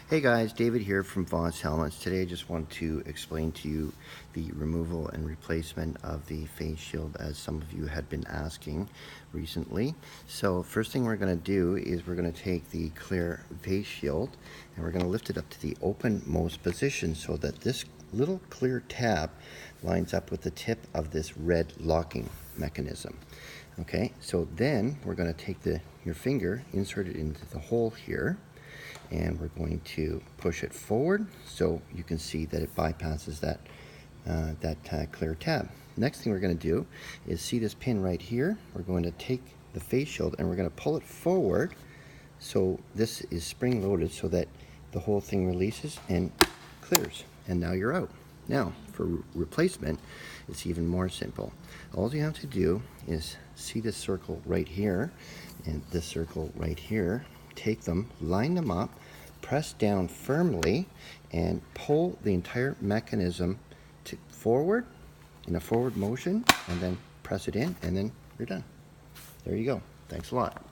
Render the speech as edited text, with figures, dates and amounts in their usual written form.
Hey guys, David here from Voss Helmets. Today I just want to explain to you the removal and replacement of the face shield, as some of you had been asking recently. So first thing we're going to do is we're going to take the clear face shield and we're going to lift it up to the openmost position so that this little clear tab lines up with the tip of this red locking mechanism. Okay, so then we're going to take your finger, insert it into the hole here, and we're going to push it forward so you can see that it bypasses that clear tab. Next thing we're going to do is see this pin right here. We're going to take the face shield and we're going to pull it forward so this is spring loaded so that the whole thing releases and clears, and now you're out. Now for replacement, it's even more simple. All you have to do is see this circle right here and this circle right here. Take them, line them up, press down firmly, and pull the entire mechanism forward in a forward motion, and then press it in, and then you're done. There you go. Thanks a lot.